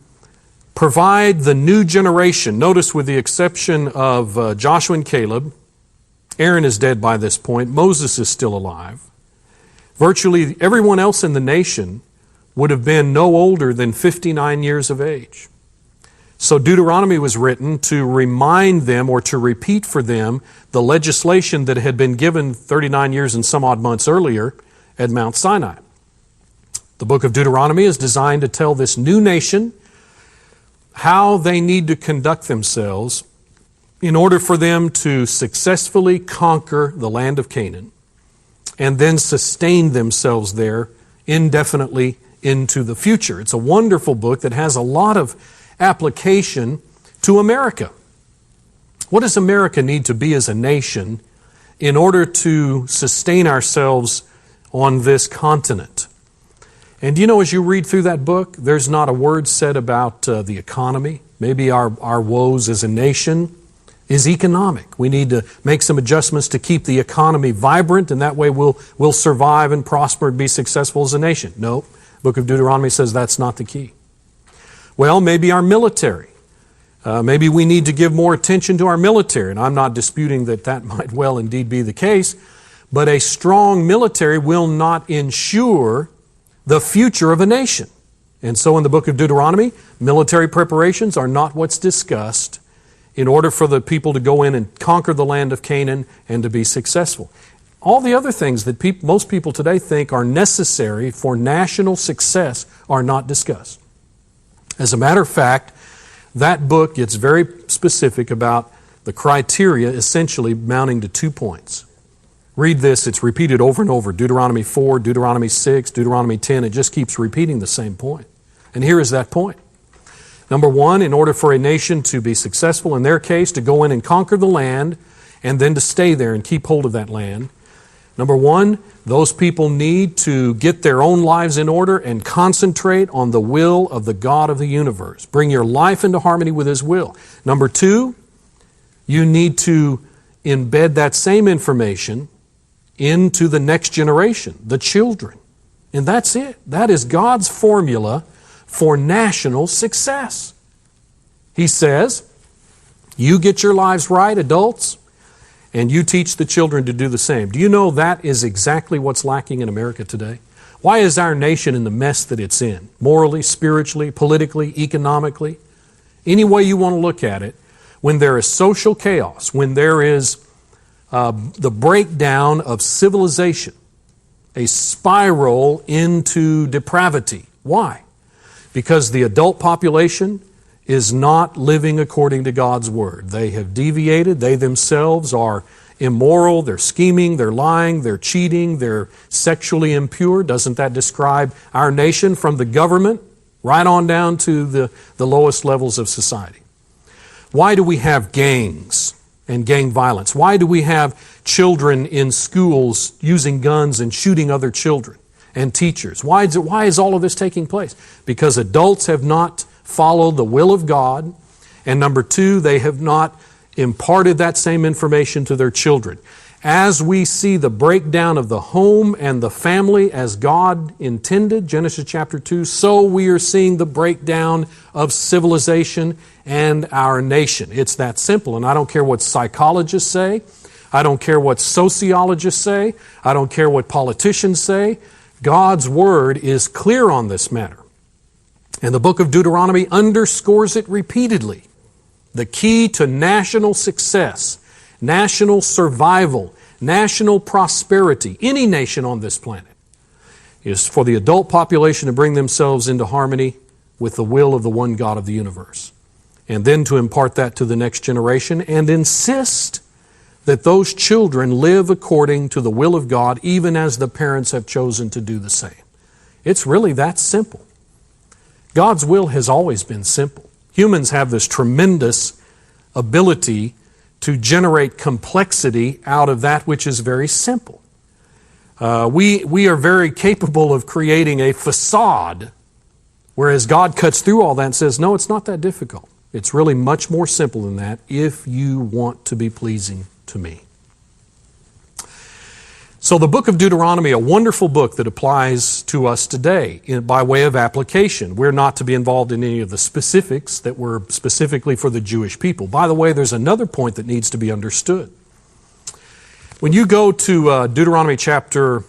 provide the new generation. Notice, with the exception of Joshua and Caleb, Aaron is dead by this point, Moses is still alive. Virtually everyone else in the nation would have been no older than 59 years of age. So Deuteronomy was written to remind them, or to repeat for them, the legislation that had been given 39 years and some odd months earlier at Mount Sinai. The book of Deuteronomy is designed to tell this new nation how they need to conduct themselves in order for them to successfully conquer the land of Canaan and then sustain themselves there indefinitely into the future. It's a wonderful book that has a lot of application to America. What does America need to be as a nation in order to sustain ourselves on this continent? And you know, as you read through that book, there's not a word said about the economy. Maybe our woes as a nation is economic. We need to make some adjustments to keep the economy vibrant, and that way we'll survive and prosper and be successful as a nation. No, the book of Deuteronomy says that's not the key. Well, maybe our military. Maybe we need to give more attention to our military, and I'm not disputing that might well indeed be the case, but a strong military will not ensure the future of a nation. And so in the book of Deuteronomy, military preparations are not what's discussed in order for the people to go in and conquer the land of Canaan and to be successful. All the other things that most people today think are necessary for national success are not discussed. As a matter of fact, that book gets very specific about the criteria, essentially mounting to 2 points. Read this, it's repeated over and over. Deuteronomy 4, Deuteronomy 6, Deuteronomy 10, it just keeps repeating the same point. And here is that point. Number one, in order for a nation to be successful, in their case, to go in and conquer the land and then to stay there and keep hold of that land. Number one, those people need to get their own lives in order and concentrate on the will of the God of the universe. Bring your life into harmony with His will. Number two, you need to embed that same information into the next generation, the children. And that's it. That is God's formula for national success. He says, you get your lives right, adults, and you teach the children to do the same. Do you know that is exactly what's lacking in America today? Why is our nation in the mess that it's in? Morally, spiritually, politically, economically, any way you want to look at it, when there is social chaos, when there is the breakdown of civilization, a spiral into depravity. Why? Because the adult population is not living according to God's Word. They have deviated. They themselves are immoral. They're scheming. They're lying. They're cheating. They're sexually impure. Doesn't that describe our nation from the government right on down to the lowest levels of society? Why do we have gangs and gang violence? Why do we have children in schools using guns and shooting other children and teachers? Why is all of this taking place? Because adults have not followed the will of God, and number two, they have not imparted that same information to their children. As we see the breakdown of the home and the family as God intended, Genesis chapter 2, so we are seeing the breakdown of civilization and our nation. It's that simple, and I don't care what psychologists say. I don't care what sociologists say. I don't care what politicians say. God's Word is clear on this matter. And the book of Deuteronomy underscores it repeatedly. The key to national success, national survival, national prosperity, any nation on this planet, is for the adult population to bring themselves into harmony with the will of the one God of the universe, and then to impart that to the next generation and insist that those children live according to the will of God, even as the parents have chosen to do the same. It's really that simple. God's will has always been simple. Humans have this tremendous ability to generate complexity out of that which is very simple. We are very capable of creating a facade, whereas God cuts through all that and says, no, it's not that difficult. It's really much more simple than that if you want to be pleasing to me. So the book of Deuteronomy, a wonderful book that applies to us today by way of application. We're not to be involved in any of the specifics that were specifically for the Jewish people. By the way, there's another point that needs to be understood. When you go to Deuteronomy chapter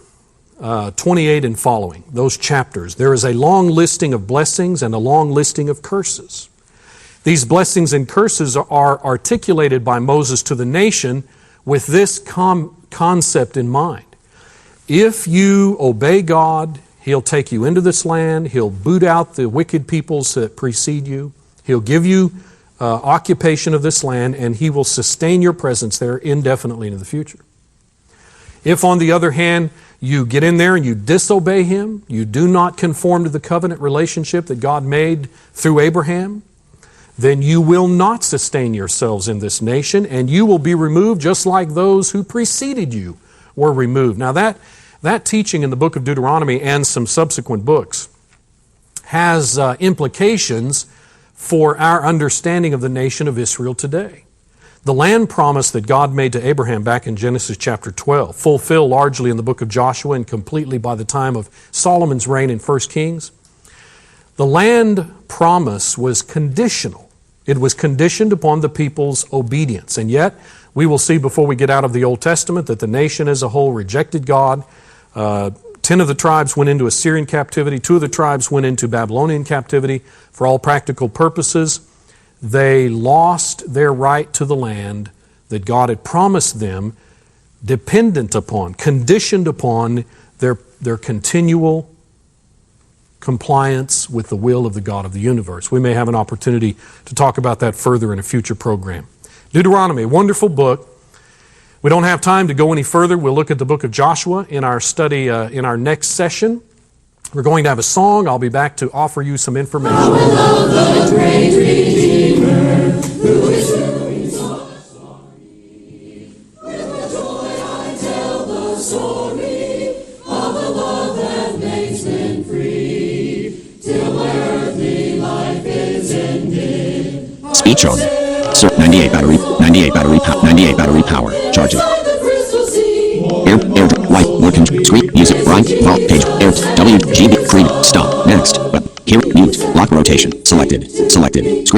28 and following, those chapters, there is a long listing of blessings and a long listing of curses. These blessings and curses are articulated by Moses to the nation with this concept in mind. If you obey God, He'll take you into this land, He'll boot out the wicked peoples that precede you, He'll give you occupation of this land, and He will sustain your presence there indefinitely into the future. If, on the other hand, you get in there and you disobey Him, you do not conform to the covenant relationship that God made through Abraham, then you will not sustain yourselves in this nation, and you will be removed just like those who preceded you were removed. Now that teaching in the book of Deuteronomy and some subsequent books has implications for our understanding of the nation of Israel today. The land promise that God made to Abraham back in Genesis chapter 12, fulfilled largely in the book of Joshua and completely by the time of Solomon's reign in 1 Kings, the land promise was conditional. It was conditioned upon the people's obedience. And yet, we will see before we get out of the Old Testament that the nation as a whole rejected God. 10 of the tribes went into Assyrian captivity. 2 of the tribes went into Babylonian captivity. For all practical purposes, they lost their right to the land that God had promised them, dependent upon, conditioned upon their continual compliance with the will of the God of the universe. We may have an opportunity to talk about that further in a future program. Deuteronomy, a wonderful book. We don't have time to go any further. We'll look at the book of Joshua in our study in our next session. We're going to have a song. I'll be back to offer you some information. I will love the great Redeemer who is doing so me. With joy I tell the story of the love that makes men free, till my earthly life is ended. Speech on. Sir, 98 battery power. Charging. Air, white, more control, screen, music, right, vault, page, air, W, GB, green, stop, next, but, here, mute, lock rotation, selected, screen.